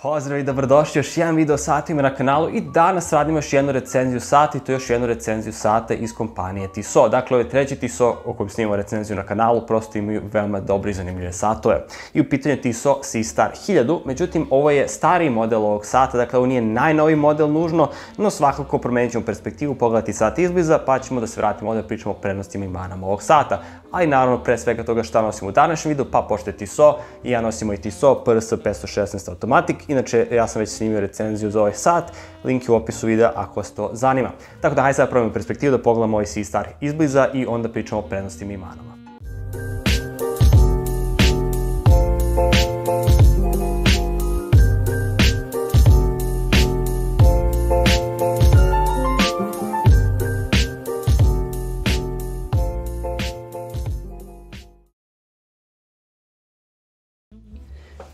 Pozdrav i dobrodošli još jedan video satima na kanalu i danas radimo još jednu recenziju sata i to još jednu recenziju sata iz kompanije Tissot. Dakle, ovo je treći Tissot o kojem snimamo recenziju na kanalu, prosto imaju veoma dobre i zanimljive satove. I u pitanju je Tissot Seastar 1000, međutim ovo je stariji model ovog sata, dakle ovo nije najnoviji model nužno, no svakako promenit ćemo perspektivu, pogledati sat izbliza, pa ćemo da se vratimo ovdje da pričamo o prednostima i manama ovog sata. Ali naravno pre svega toga šta nosimo u današnjem videu, pa pošto je Tissot i ja nosimo i Tissot PRS 516 Automatic. Inače, ja sam već snimio recenziju za ovaj sat, link je u opisu videa ako vas to zanima. Tako da, hajde sad promijenimo perspektivu da pogledamo ovaj Seastar izbliza i onda pričamo o prednostima i manama.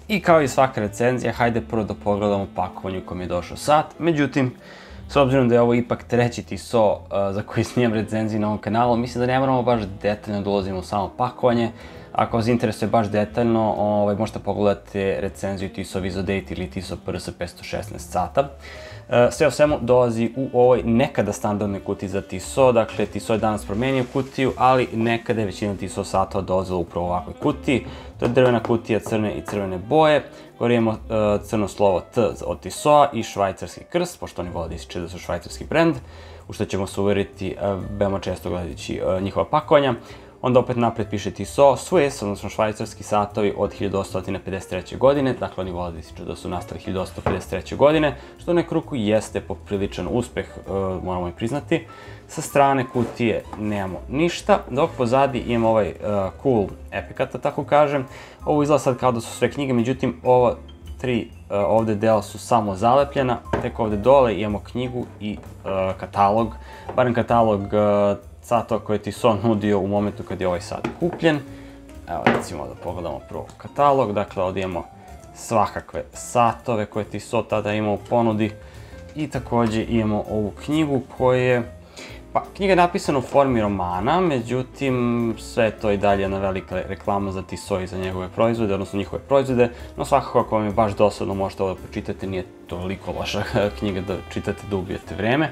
I kao i svaka recenzija, hajde prvo da pogledamo pakovanje u kojem je došao sat. Međutim, s obzirom da je ovo ipak treći Tissot za koji snimam recenziju na ovom kanalu, mislim da ne moramo baš detaljno da ulazimo u samo pakovanje. Ako vas interesuje baš detaljno, možete pogledati recenziju Tissot Visodate ili Tissot PRS 516 sata. Sve o svemu dolazi u ovoj nekada standardnoj kutiji za Tissot, dakle Tissot je danas promenio kutiju, ali nekada je većina Tissot satova dolazila upravo u ovakvoj kutiji. To je drvena kutija crne i crvene boje, gore imamo crno slovo T od Tissot i švajcarski krst, pošto oni vole da ističe da su švajcarski brend, u što ćemo se uveriti veoma često gledajući njihova pakovanja. Onda opet napred piše Tissot Swiss, odnosno švajcarski satovi od 1853. godine, dakle oni vole da ističu da su nastali 1853. godine, što u neku ruku jeste popriličan uspeh, moramo i priznati. Sa strane kutije nemamo ništa, dok pozadi imamo ovaj cool efekat, da tako kažem. Ovo izgleda sad kao da su sve knjige, međutim ovo tri ovde dela su samo zalepljena, tek ovde dole imamo knjigu i katalog, barem katalog satova koje je Tissot nudio u momentu kad je ovaj sat kupljen. Evo recimo da pogledamo prvo katalog, dakle ovdje imamo svakakve satove koje Tissot tada ima u ponudi i također imamo ovu knjigu koja je, pa knjiga je napisana u formi romana, međutim sve to i dalje jedna velika reklama za Tissot i za njegove proizvode, odnosno njihove proizvode, no svakako ako vam je baš dosadno možete ovo da pročitate, nije toliko loša knjiga da čitate da ubijete vreme.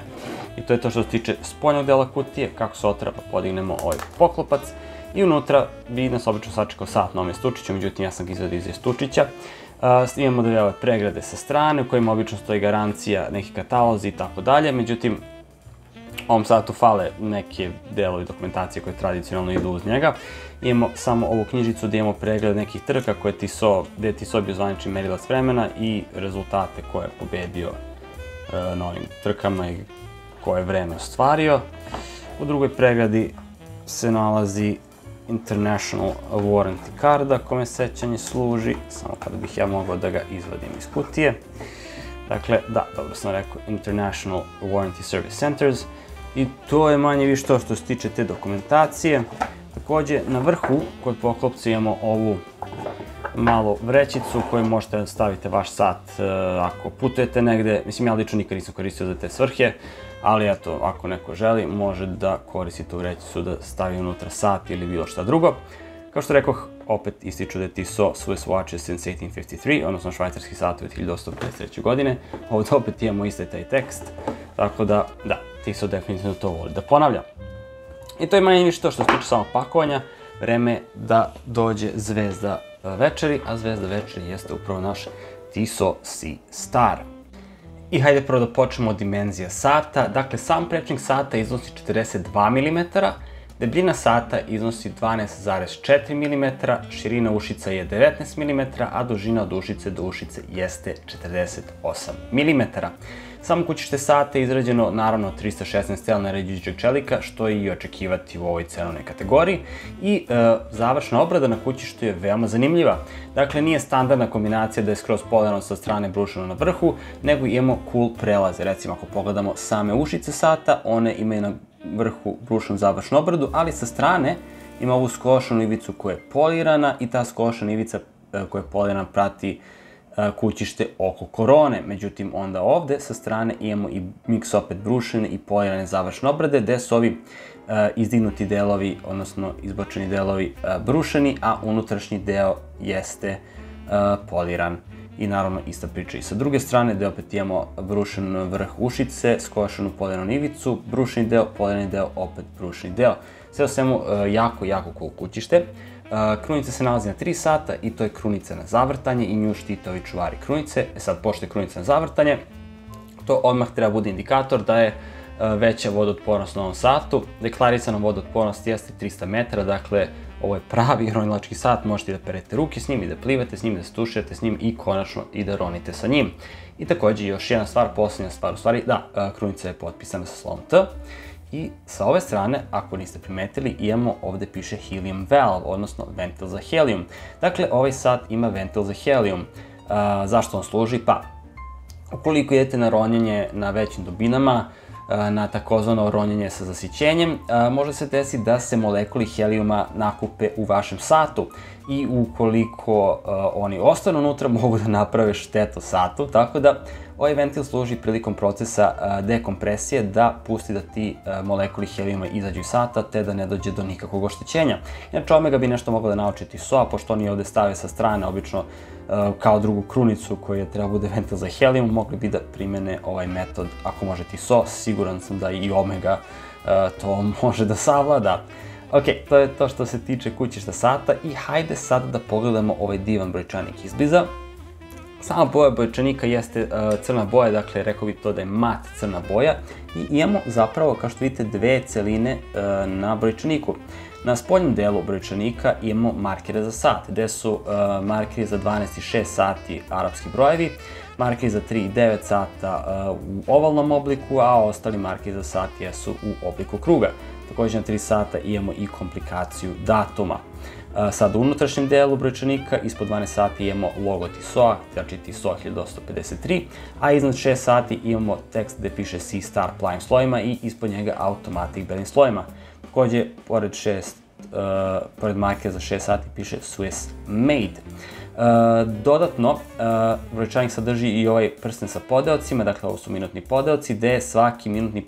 I to je to što se tiče spoljnog dela kutije, kako se otvara pa podignemo ovaj poklopac i unutra bi nas obično sačekao sat na ovome stučiću, međutim ja sam ga izvadio iz stučića. Imamo dve pregrade sa strane u kojima obično stoji garancija, neki katalozi i tako dalje, međutim ovom satu fale neke delovi dokumentacije koje tradicionalno idu uz njega. Imamo samo ovu knjižicu gdje imamo pregled nekih trka gdje je Tissot bio zvanični merilac vremena i rezultate koje je pobedio na ovim trkama i koje je vreme ostvario. U drugoj pregradi se nalazi International Warranty karda kome sećanje služi, samo kada bih ja mogao da ga izvadim iz kutije. Dakle, da, dobro sam rekao, International Warranty Service Centers. I to je manje više to što se tiče te dokumentacije. Također, na vrhu, kod poklopca imamo ovu malu vrećicu u kojoj možete da stavite vaš sat ako putujete negde. Mislim, ja lično nikad nisam koristio za te svrhe, ali eto, ako neko želi, može da koristi tu vrećicu da stavi unutra sat ili bilo šta drugo. Kao što rekoh, opet ističu da je Tissot Swiss Watches since 1853, odnosno švajcarski satovi od 1853. godine. Ovdje opet imamo isti taj tekst, tako da, da, Tissot definitivno to voli da ponavlja. I to je manje više to što se tiče samog pakovanja. Vreme je da dođe zvezda večeri, a zvezda večeri jeste upravo naš Tissot Seastar. I hajde prvo da počnemo od dimenzija sata. Dakle, sam prečnik sata iznosi 42 mm, debljina sata iznosi 12,4 mm, širina ušica je 19 mm, a dužina od ušice do ušice jeste 48 mm. Samo kućište sata je izrađeno naravno 316 L naređujućeg čelika, što je i očekivati u ovoj cenovnoj kategoriji. I završna obrada na kućištu je veoma zanimljiva. Dakle, nije standardna kombinacija da je skroz polirano sa strane brušeno na vrhu, nego imamo cool prelaze. Recimo, ako pogledamo same ušice sata, one imaju na vrhu brušenu završnu obradu, ali sa strane ima ovu skošenu ivicu koja je polirana i ta skošena ivica koja je polirana prati kućište oko korone. Međutim, onda ovde sa strane imamo i miks opet brušene i polirane završne obrade, gde su ovi izdignuti delovi, odnosno izbačeni delovi brušeni, a unutrašnji deo jeste poliran. i naravno ista priča i sa druge strane, gde opet imamo brušen vrh ušice, skošenu poljenu ivicu, brušeni deo, poljeni deo, opet brušeni deo. Sve o svemu jako cool kućište. Krunica se nalazi na 3 sata i to je krunica na zavrtanje i nju štite ovi čuvari krunice. Sad, pošto je krunica na zavrtanje, to odmah treba bude indikator da je veća vodootpornost na ovom satu. Deklarisana vodootpornost jeste 300 metara, dakle ovo je pravi ronilački sat, možete da perete ruke s njim i da plivate s njim, da se tuširate s njim i konačno i da ronite sa njim. I takođe još jedna stvar, posljednja stvar u stvari, da, krunica je potpisana sa slovom T. I sa ove strane, ako niste primetili, imamo ovde piše helium valve, odnosno ventil za helium. Dakle, ovaj sat ima ventil za helium. Zašto on služi? Pa, ukoliko idete na ronjenje na većim dubinama, na takozvano ronjenje sa zasićenjem, može se desiti da se molekuli helijuma nakupe u vašem satu i ukoliko oni ostanu unutra mogu da naprave štetu satu, tako da ovaj ventil služi prilikom procesa dekompresije da pusti da ti molekuli helijuma izađu iz sata te da ne dođe do nikakvog oštećenja. Inače, Omega bi nešto mogla da naučiti SOA, pošto oni ovde stave sa strane, obično kao drugu krunicu koja treba bude ventil za helijum, mogli bi da primene ovaj metod ako možete i SOA, siguran sam da i Omega to može da savlada. Ok, to je to što se tiče kućišta sata i hajde sad da pogledamo ovaj divan brojčanik izbliza. Sama boja brojčanika jeste crna boja, dakle rekao bih to da je mat crna boja i imamo zapravo, kao što vidite, dve celine na brojčaniku. Na spoljnom delu brojčanika imamo markere za sat, gde su markeri za 12 i 6 sati arapski brojevi, markeri za 3 i 9 sata u ovalnom obliku, a ostali markeri za sat jesu u obliku kruga. Takođe na 3 sata imamo i komplikaciju datuma. Sad u unutrašnjem delu brojčanika ispod 12 sati imamo logo TISOA, znači TISOA 1253, a iznad 6 sati imamo tekst gde piše C-Star plavim slojima i ispod njega Automatic belim slojima. Takođe, pored markera za 6 sati piše Swiss Made. Dodatno, brojčanik sadrži i ovaj prsten sa podeocima, dakle ovo su minutni podeoci, gde je svaki minutni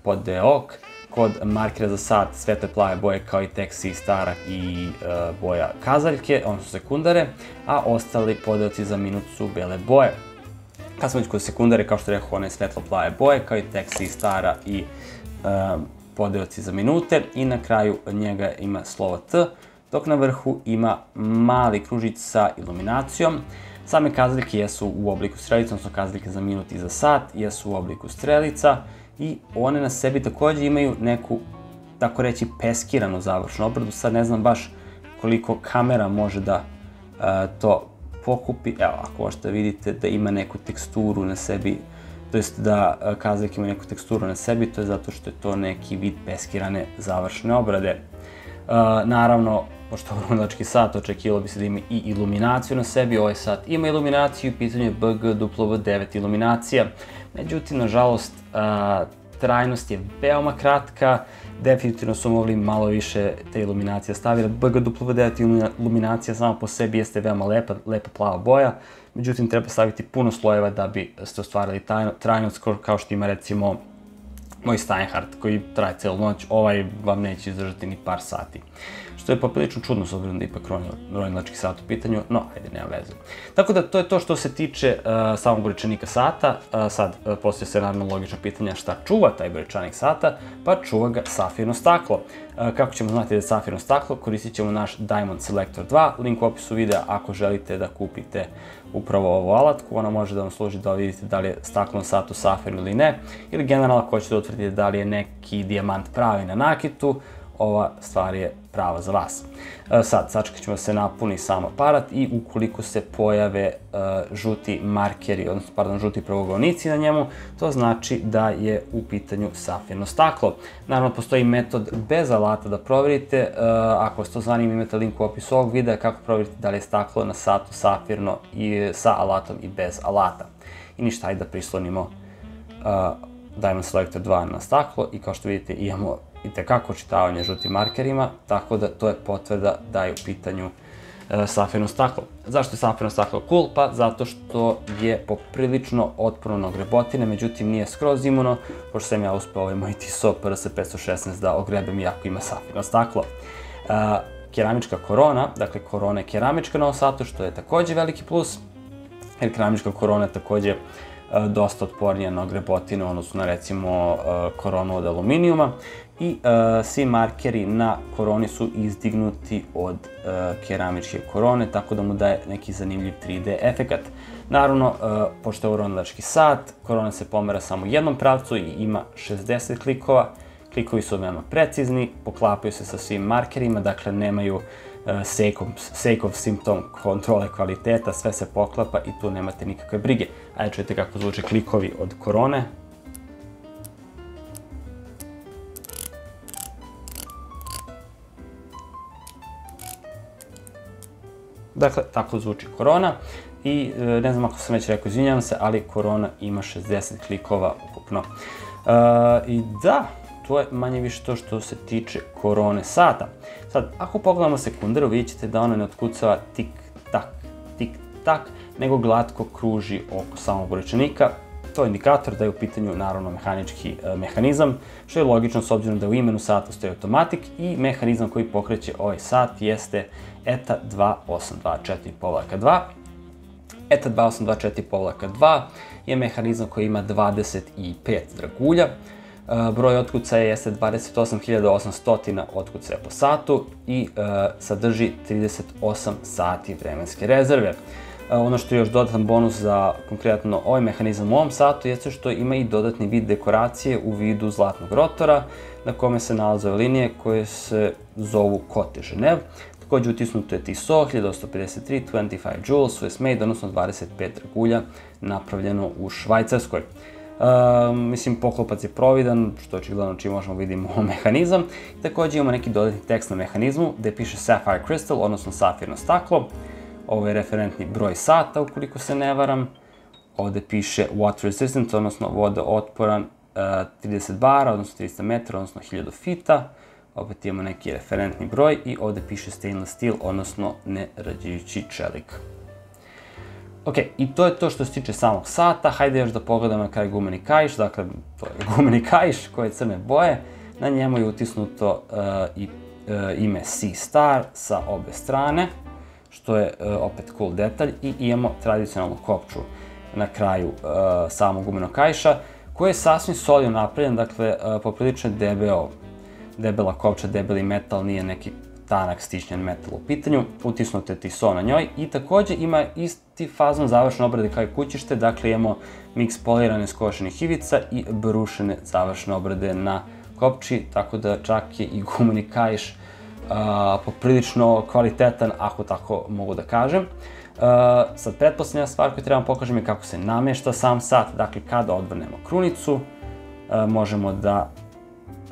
podeok kod markera za sat svetle plave boje kao i tekst C-Stara i boja kazaljke, one su sekundare, a ostali podeoci za minut su bele boje. Kad smo već kod sekundare, kao što rekao, one svetlo plave boje kao i tekst C-Stara i podeoci za minute i na kraju njega ima slovo T, dok na vrhu ima mali kružić sa iluminacijom. Same kazaljke jesu u obliku strelica, odnosno kazaljke za minut i za sat jesu u obliku strelica i one na sebi takođe imaju neku, tako reći, peskiranu završnu obradu. Sad ne znam baš koliko kamera može da to pokupi. Evo, ako možete vidite da ima neku teksturu na sebi, to jest da kazaljke imaju neku teksturu na sebi, to je zato što je to neki vid peskirane završne obrade. Naravno, pošto je ronilački sat, očekivalo bi se da ima i iluminaciju na sebi, ovaj sat ima iluminaciju, u pitanju je BGW9 iluminacija, međutim, nažalost, trajnost je veoma kratka, definitivno su mogli malo više te iluminacije staviti. BGW9 iluminacija sama po sebi jeste veoma lepa plava boja, međutim, treba staviti puno slojeva da bi ste ostvarili trajnost, kao što ima recimo moj Steinhardt koji traje celu noć, ovaj vam neće izdržati ni par sati. Što je poprilično čudno s obzirom da ipak ronilački sat u pitanju, no, ajde, nema veze. Tako da, to je to što se tiče samog brojčanika sata. Sad, postoje se naravno logično pitanja šta čuva taj brojčanik sata, pa čuva ga safirno staklo. Kako ćemo znati da je safirno staklo? Koristit ćemo naš Diamond Selector 2, link u opisu videa ako želite da kupite upravo ovu alatku. Ona može da vam služi da vidite da li je staklo na satu safirno ili ne, ili generalno ako hoćete da utvrdite da li je neki dijamant pravi na nakitu, ova stvar je prava za vas. Sad, sačekat ćemo da se napuni sam aparat i ukoliko se pojave žuti markeri, odnosno, pardon, žuti pravougaonici na njemu, to znači da je u pitanju safirno staklo. Naravno, postoji metod bez alata da proverite. Ako vas to zanima, imate link u opisu ovog videa kako proverite da li je staklo na satu safirno i sa alatom i bez alata. I ništa, ajde da prislonimo Diamond Selector 2 na staklo i kao što vidite imamo i tekako očitavanje žutim markerima, tako da to je potvrda da je u pitanju safirno staklo. Zašto je safirno staklo cool? Pa zato što je poprilično otporno na ogrebotine, međutim nije skroz imuno, pošto sam ja uspeo ovaj moj TISO PRS516 da ogrebem iako ima safirno staklo. Keramička korona, dakle korona je keramička na ovom satu, što je takođe veliki plus. jer keramička korona je takođe dosta otpornija na grebotine, odnosno na recimo koronu od aluminijuma. I svi markeri na koroni su izdignuti od keramičke korone, tako da mu daje neki zanimljiv 3D efekat. Naravno, pošto je uronilački sat, korona se pomera samo u jednom pravcu i ima 60 klikova. Klikovi su veoma precizni, poklapaju se sa svim markerima, dakle nemaju sake of symptom kontrole kvaliteta, sve se poklapa i tu nemate nikakve brige. Ajde čujete kako zvuče klikovi od korone. Dakle, tako zvuči korona i ne znam ako sam već rekao, izvinjavam se, ali korona ima 60 klikova ukupno. I da, to je manje više to što se tiče korone sata. Sad, ako pogledamo sekundaru, vidjet ćete da ona ne otkucava tik-tak, nego glatko kruži oko samog brojčanika. To je indikator da je u pitanju, naravno, mehanički mehanizam, što je logično s obzirom da u imenu sata stoji automatik i mehanizam koji pokreće ovaj sat jeste ETA 2824-2. ETA 2824-2 je mehanizam koji ima 25 dragulja. Broj otkucaja jeste 28.800 otkucaja po satu i sadrži 38 sati vremenske rezerve. Ono što je još dodatan bonus za konkretno ovaj mehanizam u ovom satu jeste što ima i dodatni vid dekoracije u vidu zlatnog rotora na kome se nalaze ove linije koje se zovu Cote Genève. Takođe utisnuto je Tissot 1153 25 joules Swiss made, odnosno 25 dragulja, napravljeno u Švajcarskoj. Mislim, poklopac je providan, što očigledno čim možemo vidimo ovo mehanizam. Takođe imamo neki dodatni tekst na mehanizmu gde piše Sapphire Crystal, odnosno safirno staklo. Ovo je referentni broj sata, ukoliko se ne varam. Ovde piše water resistant, odnosno vodootporan 30 bara, odnosno 300 metara, odnosno 1000 fita. Opet imamo neki referentni broj i ovde piše stainless steel, odnosno nerađujući čelik. Ok, i to je to što se tiče samog sata. Hajde još da pogledamo na kraj gumeni kaiš. Dakle, to je gumeni kaiš koji je crne boje. Na njemu je utisnuto i ime C-Star sa obe strane, što je opet cool detalj. I imamo tradicionalnu kopču na kraju samog gumenog kaiša, koji je sasvim solidno napravljen, dakle, poprilično debela kopča, debeli metal, nije neki tanak stičnjen metal u pitanju, utisnuto je Tissot na njoj i takođe ima isti fazon završne obrade kao i kućište, dakle imamo miks polirane skošenih ivica i brušene završne obrade na kopči, tako da čak je i gumeni kaiš poprilično kvalitetan, ako tako mogu da kažem. Sad, pretposlednja stvar koju trebamo pokažem je kako se namešta sam sat, dakle kada odvrnemo krunicu, možemo da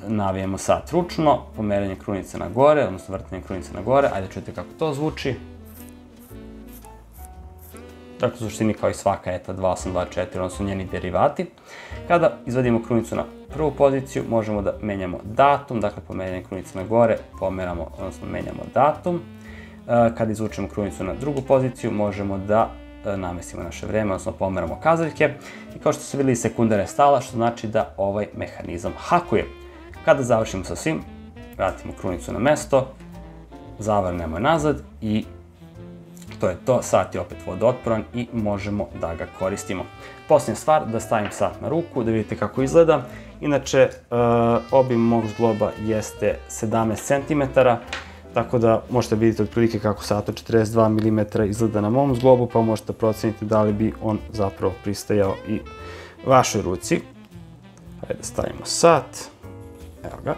navijemo sat ručno, pomeranje krunice na gore, odnosno vrtanje krunice na gore. Ajde čujte kako to zvuči. Dakle, u suštini kao i svaka ETA 2824, odnosno njeni derivati. Kada izvadimo krunicu na prvu poziciju, možemo da menjamo datum, dakle pomeranje krunice na gore, pomeramo, odnosno menjamo datum. Kada izvučemo krunicu na drugu poziciju, možemo da namestimo naše vreme, odnosno pomeramo kazaljke. I kao što ste videli, sekundara je stala, što znači da ovaj mehanizam hakuje. Kada završimo sa svim, vratimo krunicu na mesto, zavrnemo je nazad i to je to. Sat je opet vodootporan i možemo da ga koristimo. Posljednja stvar, da stavim sat na ruku, da vidite kako izgleda. Inače, obim mog zgloba jeste 17 cm, tako da možete vidjeti otprilike kako sat od 42 mm izgleda na mom zglobu, pa možete proceniti da li bi on zapravo pristajao i vašoj ruci. Hajde stavimo sat. Evo ga.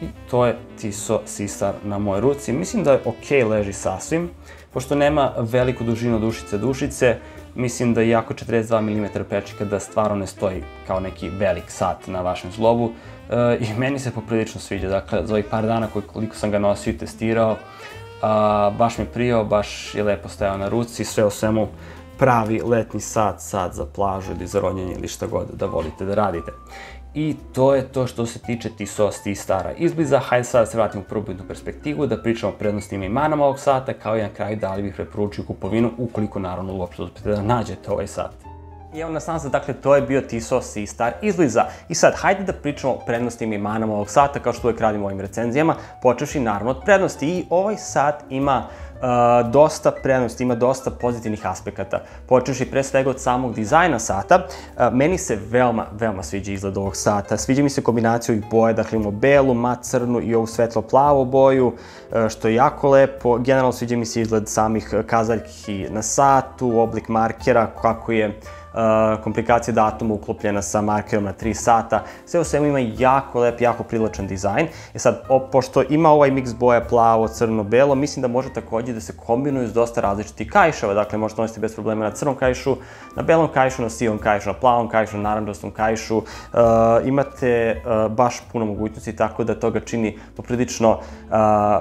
I to je Tissot C-Star na mojoj ruci. Mislim da je ok, leži sasvim. Pošto nema veliku dužinu dušice, mislim da iako 42 mm pečika da stvarno ne stoji kao neki velik sat na vašem zglobu. I meni se poprilično sviđa. Dakle, za ovih par dana koliko sam ga nosio i testirao, baš mi je prijao, baš je lepo stajao na ruci. Sve u svemu pravi letnji sat za plažu ili za ronjenje ili šta god da volite da radite. I to je to što se tiče Tissot C-Stara izbliza. Hajde sad da se vratimo u prvobitnu perspektivu, da pričamo o prednostima i manama ovog sata, kao i na kraju da li bih preporučio kupovinu, ukoliko naravno uopšte uspete da nađete ovaj sat. I evo nas nazad, dakle, to je bio Tissot Seastar izbliza. I sad, hajde da pričamo o prednostima i manama ovog sata, kao što uvek radimo u ovim recenzijama, počevši naravno od prednosti. I ovaj sat ima dosta prednosti, ima dosta pozitivnih aspekata. Počevši pre svega od samog dizajna sata, meni se veoma sviđa izgled ovog sata. Sviđa mi se kombinacija ovih boja, dakle imamo belu, mat crnu i ovu svetlo-plavu boju, što je jako lepo. Generalno sviđa mi se izgled samih kazaljki na satu, oblik markera, kako je komplikacija datuma uklopljena sa markerom na 3 sata. Sve u svemu ima jako lep, jako privlačan dizajn. I sad, pošto ima ovaj miks boja plavo, crno, belo, mislim da može takođe da se kombinuju s dosta različitih kaiševa. Dakle, možete nositi bez problema na crnom kaišu, na belom kaišu, na sivom kaišu, na plavom kaišu, na naranđastom kaišu. Imate baš puno mogućnosti, tako da to ga čini poprilično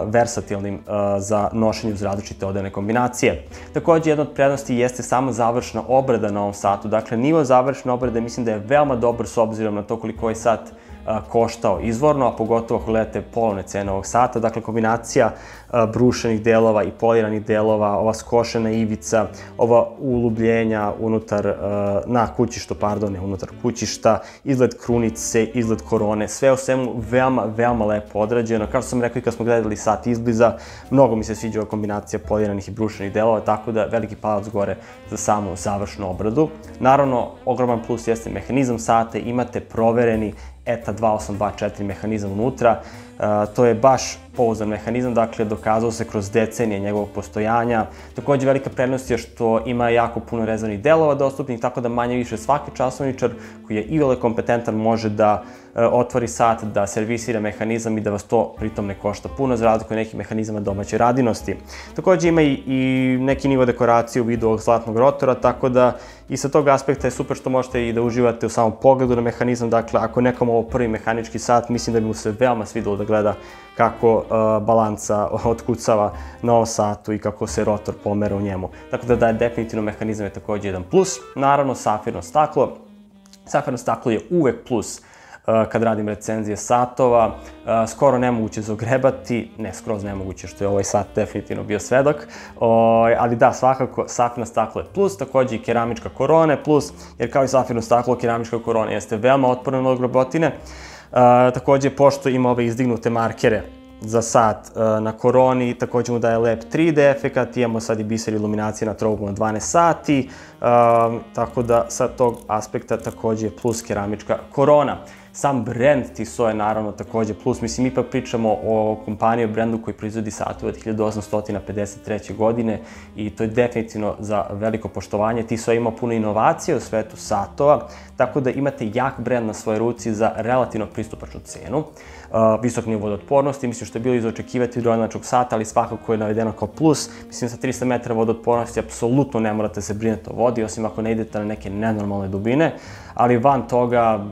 versatilnim za nošenje uz različite odevne kombinacije. Takođe, jedna od prednosti jeste samo završna obrada na ovom satu. Dakle, nivo završne obrade mislim da je veoma dobar s obzirom na to koliko ovaj sat koštao izvorno, a pogotovo ako gledate polovne cene ovog sata. Dakle, kombinacija brušenih delova i poliranih delova, ova skošena ivica, ova ulubljenja unutar, na kućištu, pardon, ne unutar kućišta, izgled krunice, izgled korone, sve u svemu veoma lepo odrađeno. Kao što sam rekao i kad smo gledali sat izbliza, mnogo mi se sviđa ova kombinacija poliranih i brušenih delova, tako da veliki palac gore za samu završnu obradu. Naravno, ogroman plus jeste mehanizam sata, imate provereni ETA 2824 mehanizam unutra. To je baš pouzdan mehanizam, dakle dokazao se kroz decenije njegovog postojanja. Takođe velika prednost je što ima jako puno rezervnih delova dostupnih, tako da manje više svaki časovničar koji je iole kompetentan može da otvori sat, da servisira mehanizam i da vas to pritom ne košta puno, za razliku od nekih mehanizama domaće radinosti. Takođe ima i neki nivo dekoracije u vidu ovog zlatnog rotora, tako da i sa tog aspekta je super što možete i da uživate u samom pogledu na mehanizam. Dakle, ako nekom ovo prvi mehanički sat, mislim da bi mu se veoma svidelo da gleda kako balanca otkucava na ovom satu i kako se rotor pomera u njemu. Tako da definitivno mehanizam je takođe jedan plus. Naravno, safirno staklo. Safirno staklo je uvek plus kad radim recenzije satova. Skoro nemoguće zagrebati, ne skroz nemoguće, što je ovaj sat definitivno bio svedok, ali da, svakako safirno staklo je plus, takođe i keramička korona je plus, jer kao i safirno staklo, keramička korona jeste veoma otporna na grobotine. Takođe, pošto ima ove izdignute markere za sat na koroni, takođe mu daje lep 3D efekat, imamo sad i biser iluminacije na trouglu na 12 sati, tako da sa tog aspekta takođe je plus keramička korona. Sam brand Tissot je naravno takođe plus, mislim, ipak pričamo o kompaniji, o brendu koji proizvodi satove od 1853. godine i to je definitivno za veliko poštovanje. Tissot ima puno inovacije u svetu satova, tako da imate jak brend na svojoj ruci za relativno pristupačnu cenu. Visok nivo vodootpornosti, mislim što je bilo iz očekivati od ronilačkog sata, ali svakako je navedeno kao plus. Mislim, sa 300 metara vodootpornosti apsolutno ne morate se brinuti o vodi, osim ako ne idete na neke nenormalne dubine, ali van toga,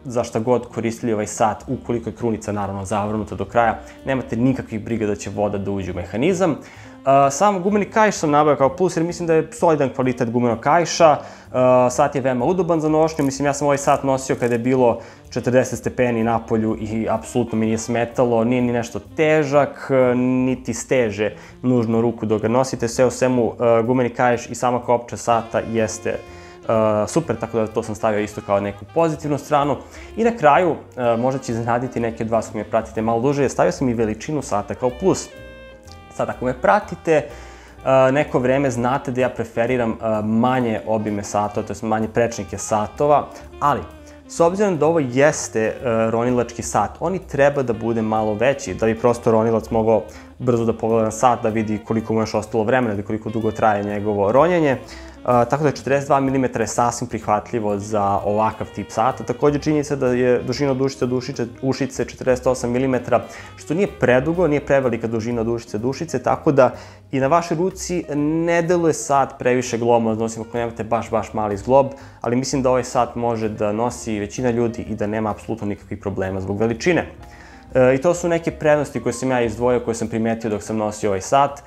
za šta god koristili ovaj sat, ukoliko je krunica naravno zavrnuta do kraja, nemate nikakvih briga da će voda da uđe u mehanizam. Sam gumeni kaiš sam nabavio kao plus jer mislim da je solidan kvalitet gumenog kaiša. Sat je veoma udoban za nošnju, mislim ja sam ovaj sat nosio kada je bilo 40 stepeni na polju i apsolutno mi nije smetalo, nije ni nešto težak, niti steže nužno ruku dok ga nosite, sve u svemu gumeni kaiš i sama kopča sata jeste super, tako da to sam stavio isto kao neku pozitivnu stranu. I na kraju, možda će iznenaditi neke od vas koji me pratite malo duže, stavio sam i veličinu sata kao plus. Sad, ako me pratite neko vreme, znate da ja preferiram manje obime satova, to je manje prečnike satova, ali s obzirom da ovo jeste ronilački sat, on i treba da bude malo veći, da bi prosto ronilac mogao brzo da pogleda na sat, da vidi koliko mu još ostalo vremena, da koliko dugo traje njegovo ronjenje. Tako da 42 mm je sasvim prihvatljivo za ovakav tip sata. Takođe činjenica da je dužina od ušice 48 mm, što nije predugo, nije prevelika dužina od ušice do ušice, tako da i na vašoj ruci ne deluje sat previše glomazno, osim ako nemate baš mali zglob, ali mislim da ovaj sat može da nosi većina ljudi i da nema apsolutno nikakvih problema zbog veličine. I to su neke prednosti koje sam ja izdvojio, koje sam primetio dok sam nosio ovaj sat.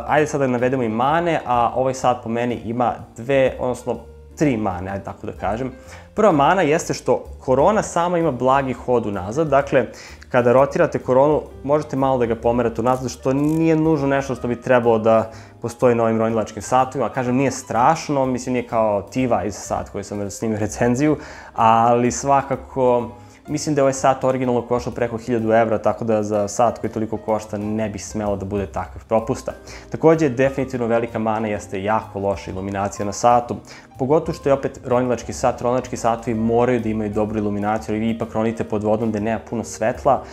Ajde sad da navedemo i mane, a ovaj sat po meni ima dve, odnosno 3 mane, ajde tako da kažem. Prva mana jeste što korona sama ima blagi hod unazad, dakle, kada rotirate koronu, možete malo da ga pomerate unazad, što nije nužno nešto što bi trebalo da postoji na ovim ronilačkim satovima. Kažem, nije strašno, mislim, nije kao T-Wise sat koji sam snimio recenziju, ali svakako mislim da je ovaj sat originalno koštao preko 1000 evra, tako da za sat koji toliko košta ne bi smelo da bude takav propusta. Takođe, definitivno velika mana jeste jako loša iluminacija na satu, pogotovo što je opet ronilački sat. Ronilački satovi moraju da imaju dobru iluminaciju, ali vi ipak ronite pod vodom gde nema puno svetla.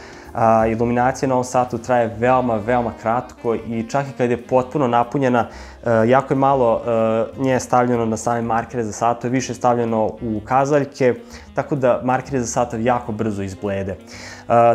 Iluminacija na ovom satu traje veoma kratko i čak i kad je potpuno napunjena, jako je malo nje stavljeno na same markere za satove, više je stavljeno u kazaljke, tako da markeri za satove jako brzo izblede.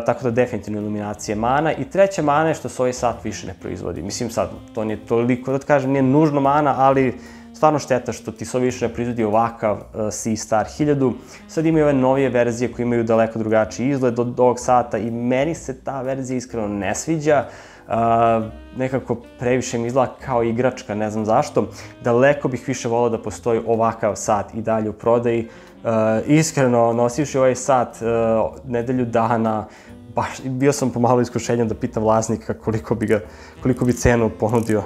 Tako da definitivno iluminacija je mana. I treća mana je što se ovaj sat više ne proizvodi. Mislim sad, to nije toliko, da kažem, nije nužno mana, ali stvarno šteta što ti se više ne proizvodi ovakav C-Star 1000. Sad imaju ove novije verzije koje imaju daleko drugačiji izgled od ovog sata i meni se ta verzija iskreno ne sviđa. Nekako previše mi izgleda kao igračka, ne znam zašto. Daleko bih više volao da postoji ovakav sat i dalje u prodaji. Iskreno, nosivši ovaj sat nedelju dana, bio sam pomalo iskušenjem da pitam vlasnika koliko bi cenu ponudio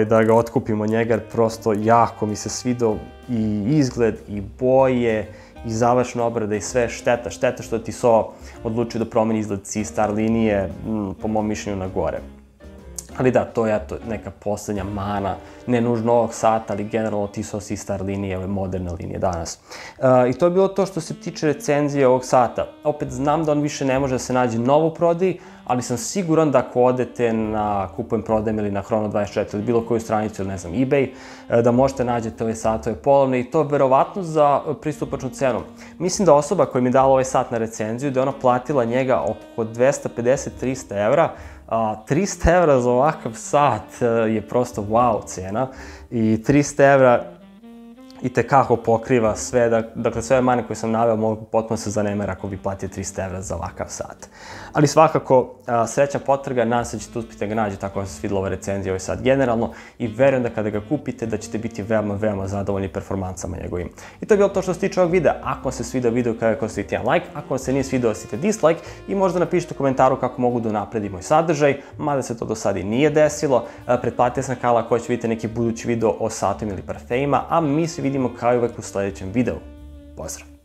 da ga otkupim od njega, jer prosto jako mi se svidao i izgled, i boje, i završna obrada i sve. Šteta što ti TISO odlučio da promeni izgled C-Star linije, po mom mišljenju, na gore. Ali da, to je neka poslednja mana, ne nužno ovog sata, ali generalno TISO C-Star linije, ove moderne linije danas. I to je bilo to što se tiče recenzije ovog sata. Opet znam da on više ne može da se nađe novo u prodaji, ali sam siguran da ako odete na Kupujem Prodajem ili na Hrono24 ili bilo koju stranicu ili ne znam eBay, da možete nađete ove satove polovne i to verovatno za pristupačnu cenu. Mislim da osoba koja mi je dala ovaj sat na recenziju, da je ona platila njega oko 250-300 evra. 300 evra za ovakav sat je prosto wow cena i 300 evra itekako pokriva sve, dakle sve mane koje sam naveo mogu potpuno se zanemera ako bi platio 300 evra za ovakav sat. Ali svakako, srećna potraga, nadam se da ćete uspjeti da ga nađete ako vam se svidela ova recenzija ovaj sat generalno i verujem da kada ga kupite da ćete biti veoma zadovoljni performansama njegovim. I to je bilo to što se tiče ovog videa. Ako vam se svidao video, kada ostavite jedan like, ako vam se nije svidao, ostavite dislike i možda napišite u komentaru kako mogu da unapredim moj sadržaj, mada se to do sada i nije desilo. Pretplatite se na kanal ako ćete vidjeti neki budući video o satima ili parfejima, a mi se vidimo kao i uvek u sledećem videu. Pozdrav!